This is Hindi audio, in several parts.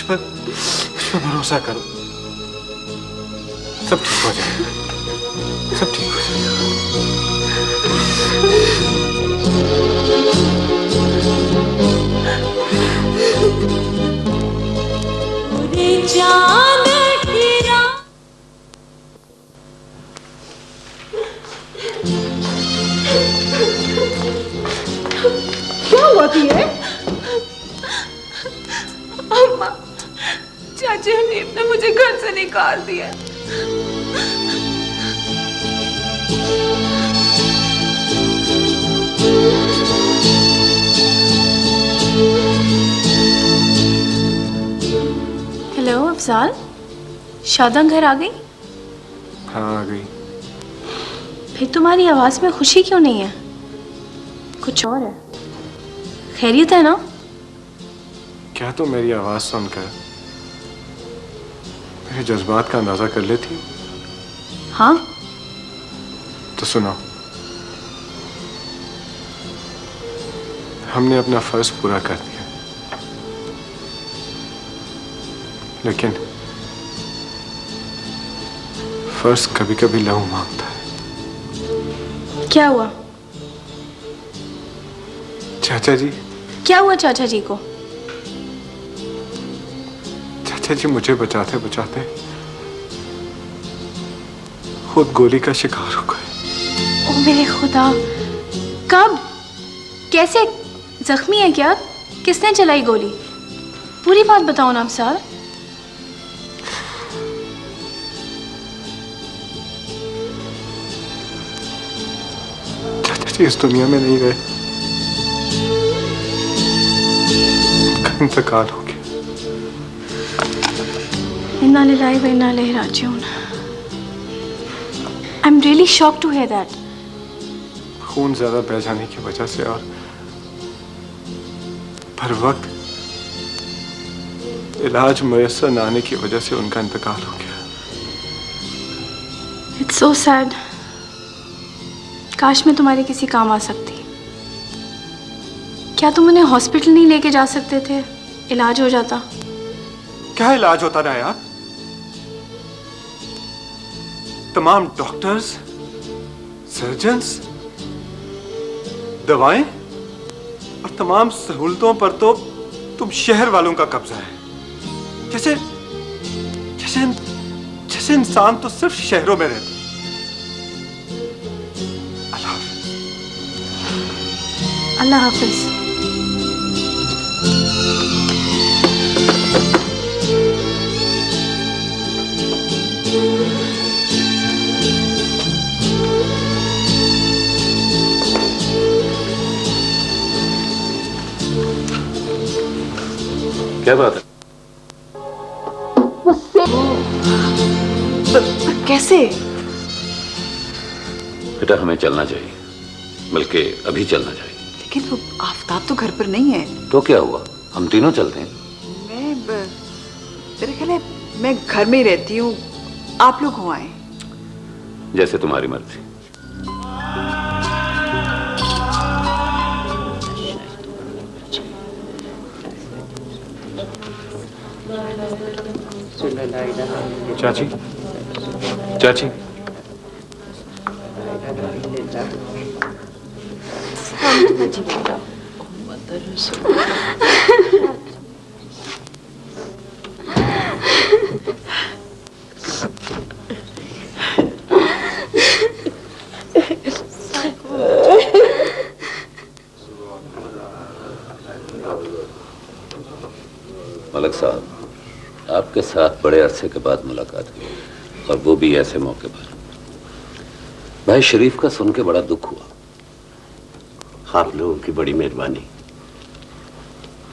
पर भरोसा करो, सब ठीक हो जाएगा, सब ठीक हो जाएगा। चांद गिरा। क्या हुआ थी ये? अम्मा, चाची हनीफ ने मुझे घर से निकाल दिया। हेलो अफजाल, शादा घर आ गई? हाँ आ गई। फिर तुम्हारी आवाज में खुशी क्यों नहीं है? कुछ और है? खैरियत है ना? क्या तुम मेरी आवाज सुनकर मेरे जज्बात का अंदाजा कर लेती? हाँ। तो सुनो, हमने अपना फर्ज पूरा कर दिया, लेकिन फर्ज कभी कभी लहू मांगता है। क्या हुआ? चाचा जी। क्या हुआ चाचा जी को? चाचा जी मुझे बचाते बचाते खुद गोली का शिकार हो गए। ओ मेरे खुदा, कब? कैसे? जख्मी है क्या? किसने चलाई गोली? पूरी बात बताओ ना अफजाल। चाचा जी इस दुनिया में नहीं रहे, उनका इंतकाल हो गया। इन्ना लिल्लाहि व इन्ना इलैहि राजिऊन। I am really shocked to hear that. खून ज्यादा बह जाने की वजह से और पर वक्त इलाज मुयस्सर न आने की वजह से उनका इंतकाल हो गया। It's so sad. काश मैं तुम्हारे किसी काम आ सकती। क्या तुम उन्हें हॉस्पिटल नहीं लेके जा सकते थे? इलाज हो जाता। क्या इलाज होता ना यार? तमाम डॉक्टर्स, सर्जन्स, दवाएं और तमाम सहूलतों पर तो तुम शहर वालों का कब्जा है। जैसे जैसे जैसे इंसान तो सिर्फ शहरों में रहते। अल्लाह हाफिज। क्या बात है? कैसे? बेटा हमें चलना चाहिए, बल्कि अभी चलना चाहिए। लेकिन वो आफताब तो घर पर नहीं है। तो क्या हुआ, हम तीनों चलते हैं। मेरे ख्याल है मैं घर में ही रहती हूँ, आप लोग हो आए। जैसे तुम्हारी मर्जी। चाची, चाची, मलक साहब, आपके साथ बड़े अरसे के बाद मुलाकात हुई, और वो भी ऐसे मौके पर। भाई शरीफ का सुन के बड़ा दुख हुआ। आप लोगों की बड़ी मेहरबानी,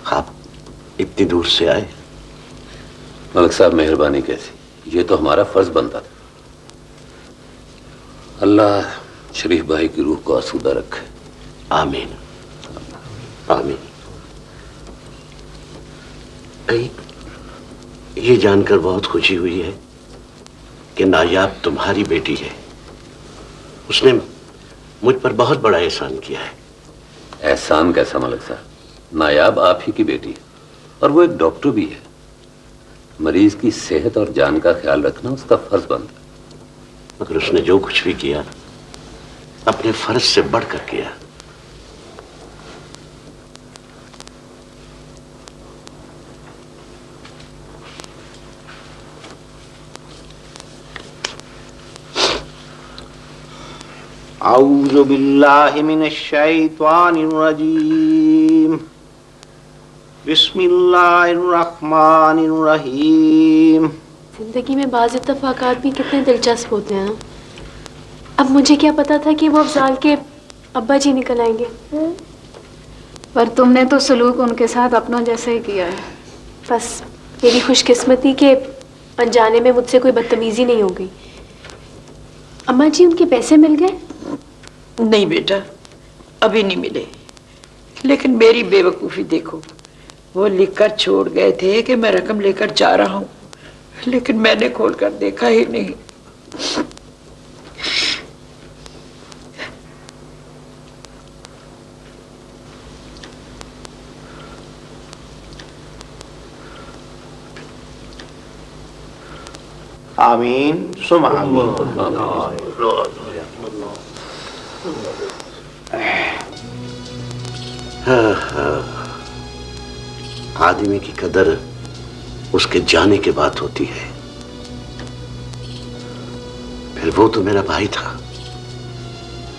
आप इतनी दूर से आए। मलक साहब मेहरबानी कैसी, ये तो हमारा फर्ज बनता था। अल्लाह शरीफ भाई की रूह को आसूदा रखे। आमीन आमीन। ये जानकर बहुत खुशी हुई है कि नायाब तुम्हारी बेटी है। उसने मुझ पर बहुत बड़ा एहसान किया है। एहसान कैसा मलक साहब, नायाब आप ही की बेटी है, और वो एक डॉक्टर भी है। मरीज की सेहत और जान का ख्याल रखना उसका फर्ज बनता है। मगर उसने जो कुछ भी किया अपने फर्ज से बढ़कर किया। औज़ु बिल्लाहि मिनश शैतानिर रजीम। बिस्मिल्लाहिर रहमानिर रहीम। जिंदगी में बाज़ इत्तफ़ाक़ात भी कितने दिलचस्प होते हैं। अब मुझे क्या पता था कि वो अफ़ज़ाल के अब्बा जी निकल आएंगे। पर तुमने तो सलूक उनके साथ अपनों जैसे ही किया है। बस मेरी खुशकिस्मती के अनजाने में मुझसे कोई बदतमीजी नहीं हो गई। अम्मा जी, उनके पैसे मिल गए? नहीं बेटा, अभी नहीं मिले। लेकिन मेरी बेवकूफ़ी देखो, वो लिखकर छोड़ गए थे कि मैं रकम लेकर जा रहा हूँ, लेकिन मैंने खोलकर देखा ही नहीं। आमीन सुम आमीन। आदमी की कदर उसके जाने के बाद होती है। फिर वो तो मेरा भाई था।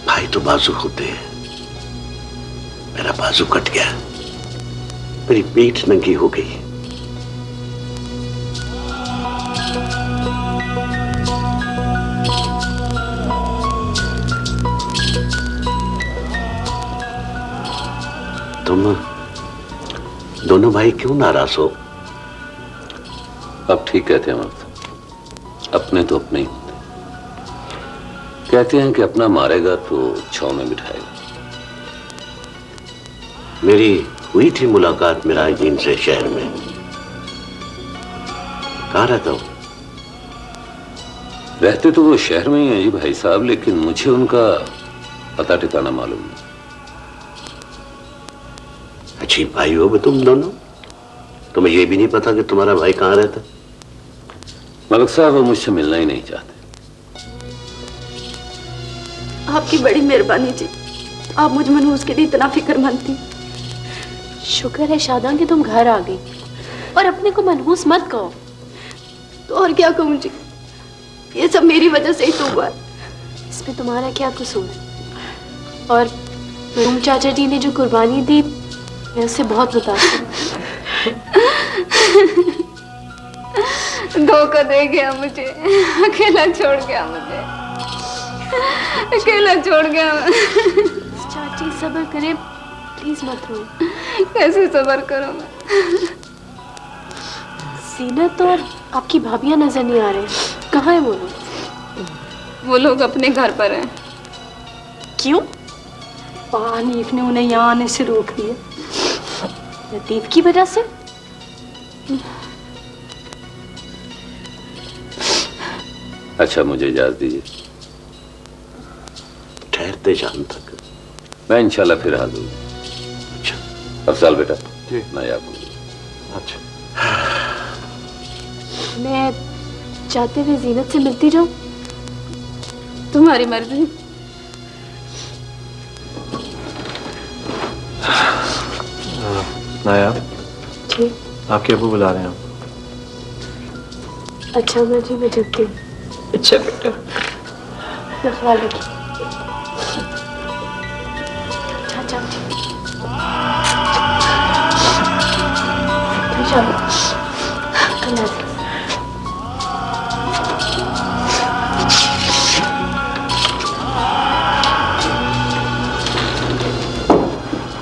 भाई तो बाजू होते हैं। मेरा बाजू कट गया, मेरी पीठ नंगी हो गई। तुम दोनों भाई क्यों नाराज हो? अब ठीक कहते हैं मर्द, अपने तो अपने ही होते। कहते हैं कि अपना मारेगा तो छांव में बिठाएगा। मेरी हुई थी मुलाकात मिराजुद्दीन से शहर में। कहाँ रहता हूँ? रहते तो वो शहर में ही है जी भाई साहब, लेकिन मुझे उनका पता ठिकाना मालूम नहीं। अच्छी भाई हो तुम दोनों? तुम्हें यह भी नहीं पता कि तुम्हारा भाई कहाँ रहता? मलिक साहब वो मुझसे मिलना ही नहीं चाहते। आपकी बड़ी मेहरबानी जी, आप मुझ मनहूस के लिए इतना फिक्रमंद थी। शुक्र है शादा कि तुम घर आ गई, और अपने को मनहूस मत कहो। तो और क्या कहूँ जी, ये सब मेरी वजह से ही तो हुआ। इसमें तुम्हारा क्या कसूर है? और तुम चाचा जी ने जो कुर्बानी दी, मैं उससे बहुत मुतासिर हूँ। धोखा दे गया मुझे, अकेला छोड़ गया मुझे, अकेला छोड़ गया। चाची सब्र करें, प्लीज मत रो। कैसे सब्र करूं मैं? सीनत और आपकी भाभियां नजर नहीं आ रहे। कहाँ है वो लोग? वो लोग अपने घर पर हैं। क्यों? हनीफ ने उन्हें यहाँ आने से रोक दिया। लतीफ की वजह से? अच्छा मुझे इजाजत दीजिए, ठहरते शाम तक। मैं इंशाल्लाह फिर हाजिर हूँ। अच्छा अफजाल बेटा जी। मैं आपको। अच्छा मैं चाहते हुए जीनत से मिलती जाऊं? तुम्हारी मर्जी। नायाब, जी आपके अबू बुला रहे हैं। अच्छा मैं जी, मैं चलती हूँ। अच्छा बेटा, अपना ख्याल रखिए। चाचा इंशाल्लाह अल्लाह हाफ़िज़।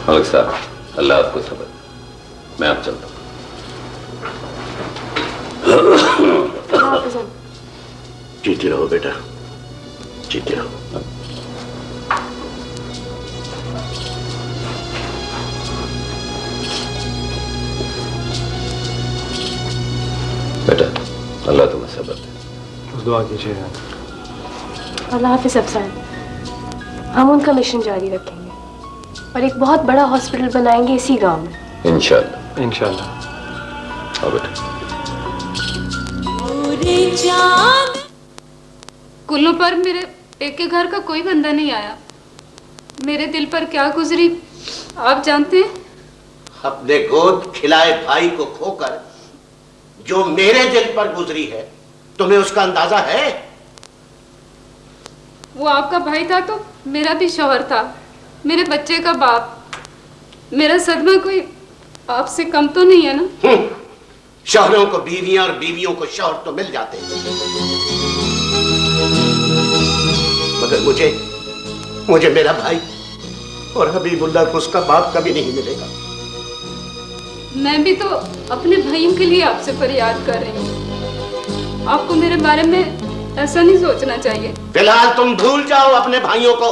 मलिक साहब अल्लाह आपको सब्र। मैं अब चलता हूँ। अल्लाह हाफ़िज़। जीते रहो बेटा, जीते रहो। बेटा अल्लाह तुम्हें सब्र दे। उस दुआ कीजिएगा। अल्लाह हाफ़िज़ अफ़ज़ाल। हम उनका मिशन जारी रखेंगे और एक बहुत बड़ा हॉस्पिटल बनाएंगे इसी गांव में। इंशाल्लाह। इंशाल्लाह। आओ बेटा। चांद। कुल्लों पर मेरे पेके घर का कोई बंदा नहीं आया। मेरे दिल पर क्या गुजरी आप जानते हैं? अपने गोद खिलाए भाई को खोकर जो मेरे दिल पर गुजरी है, तुम्हें उसका अंदाजा है? वो आपका भाई था तो मेरा भी शौहर था, मेरे बच्चे का बाप। मेरा सदमा कोई आपसे कम तो नहीं है ना? शौहरों को बीवियां और बीवियों को शौहर तो मिल जाते हैं, मगर मुझे मेरा भाई और हबीबुल्लाह को उसका बाप कभी नहीं मिलेगा। मैं भी तो अपने भाइयों के लिए आपसे फरियाद कर रही हूँ। आपको मेरे बारे में ऐसा नहीं सोचना चाहिए। फिलहाल तुम भूल जाओ अपने भाइयों को।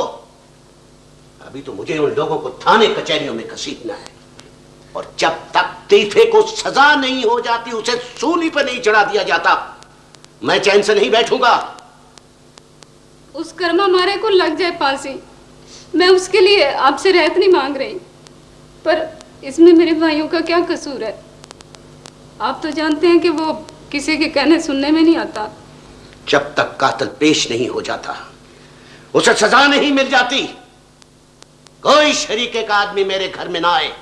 अभी तो मुझे उन लोगों को थाने कचहरियों में घसीटना है, और जब तक तीफे को सजा नहीं हो जाती, उसे सूली पर नहीं चढ़ा दिया जाता, मैं चैन से नहीं बैठूंगा। उस कर्मा मारे को लग जाए फांसी, मैं उसके लिए आपसे रहत नहीं मांग रही, पर इसमें मेरे भाइयों का क्या कसूर है? आप तो जानते हैं कि वो किसी के कहने सुनने में नहीं आता। जब तक कातिल पेश नहीं हो जाता, उसे सजा नहीं मिल जाती, कोई शरीके का आदमी मेरे घर में ना आए।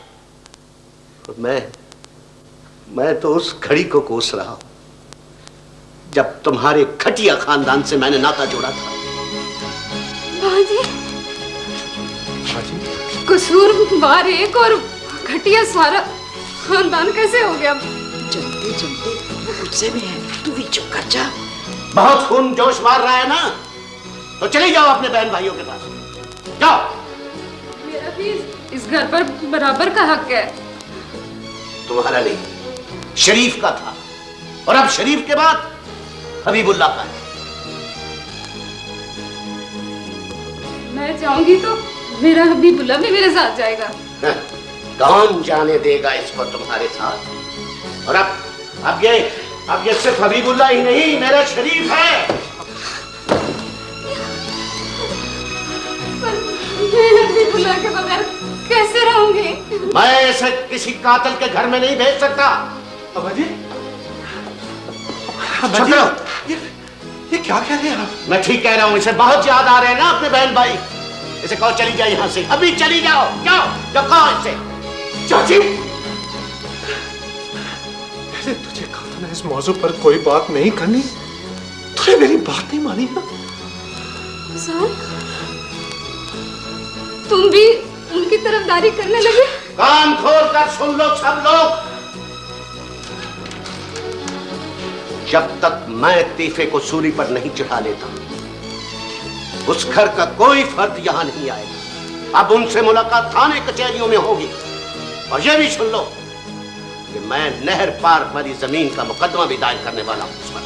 मैं तो उस घड़ी को कोस रहा हूं जब तुम्हारे खटिया खानदान से मैंने नाता जोड़ा था। बाजी, कसूरवार एक और घटिया सारा खानदान कैसे हो गया? चलते चलते वो गुस्से में है, तू भी चुप कर जा। बहुत खून जोश मार रहा है ना, तो चले जाओ अपने बहन भाइयों के पास जाओ। मेरा भी इस घर पर बराबर का हक है। तुम्हारा नहीं, शरीफ का था, और अब शरीफ के बाद हबीबुल्लाह का है। मैं जाऊंगी तो मेरा हबीबुल्लाह भी मेरे साथ जाएगा। कौन जाने देगा इसको तुम्हारे साथ? और अब ये सिर्फ हबीबुल्लाह ही नहीं, मेरा शरीफ है। पर मैं हबीबुल्लाह के बगैर कैसे रहूंगी? मैं इसे किसी कातिल के घर में नहीं भेज सकता। अबाजी, ये क्या कह रहे हैं आप? मैं ठीक कह रहा हूं, इसे बहुत याद आ रहे हैं ना अपने बहन भाई। इसे कहो चली जाए यहां से, अभी चली जाओ, जाओ जाओ, कहो इसे। चाची, मैंने तुझे कहा था ना इस मौजू पर कोई बात नहीं करनी, तूने मेरी बात नहीं मानी ना। तुम भी उनकी तरफदारी करने लगे? कान खोल कर सुन लो सब लोग, जब तक मैं तीफे को सूली पर नहीं चढ़ा लेता, उस घर का कोई फर्द यहां नहीं आएगा। अब उनसे मुलाकात थाने कचहरियों में होगी। और यह भी सुन लो कि मैं नहर पार वाली जमीन का मुकदमा भी दायर करने वाला हूं उस पर।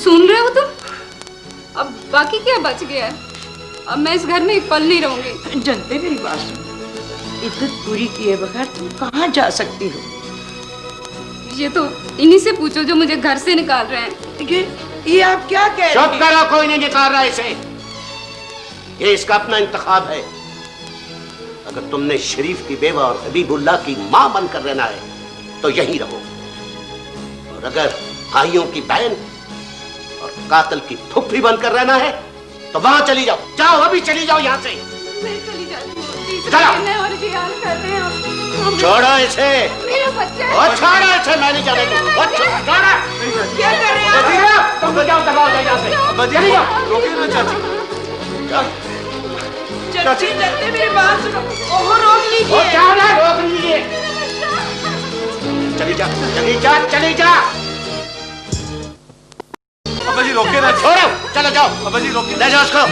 सुन रहे हो तुम? अब बाकी क्या बच गया है? अब मैं इस घर में एक पल नहीं रहूंगी। जनते मेरी बात सुन, इज्जत पूरी किए बगैर तुम कहाँ जा सकती हो? ये तो इन्हीं से पूछो जो मुझे घर से निकाल रहे हैं। ये आप क्या कह रहे चुप हैं? करो, कोई नहीं निकाल रहा इसे, ये इसका अपना इंतखाब है। अगर तुमने शरीफ की बेवा और हबीबुल्लाह की मां बनकर रहना है तो यहीं रहो, और अगर भाइयों की बहन और कातिल की फुफी बनकर रहना है तो वहां चली जाओ। जाओ, अभी चली जाओ यहां से। मैं चली जाती हूँ। चलो। और जियान कर रहे हैं आप। छोड़ो इसे, मेरा बच्चा है। और छोड़ो इसे, मैं नहीं जाने दूंगा। छोड़ो। क्या कर रहे हैं आप? तुम तो जाओ, दबाओ यहां से। चली जाओ। रोकिए ना चाची। जनते जनते मेरी बात सुनो, ओहो रोक लीजिए। क्या ना रोक लीजिए। चली जा, चली जा, चली जा। अबाजी रोकिए ना। छोड़ो, चलो जाओ। अबाजी रोकिए। ले जाओ उसको।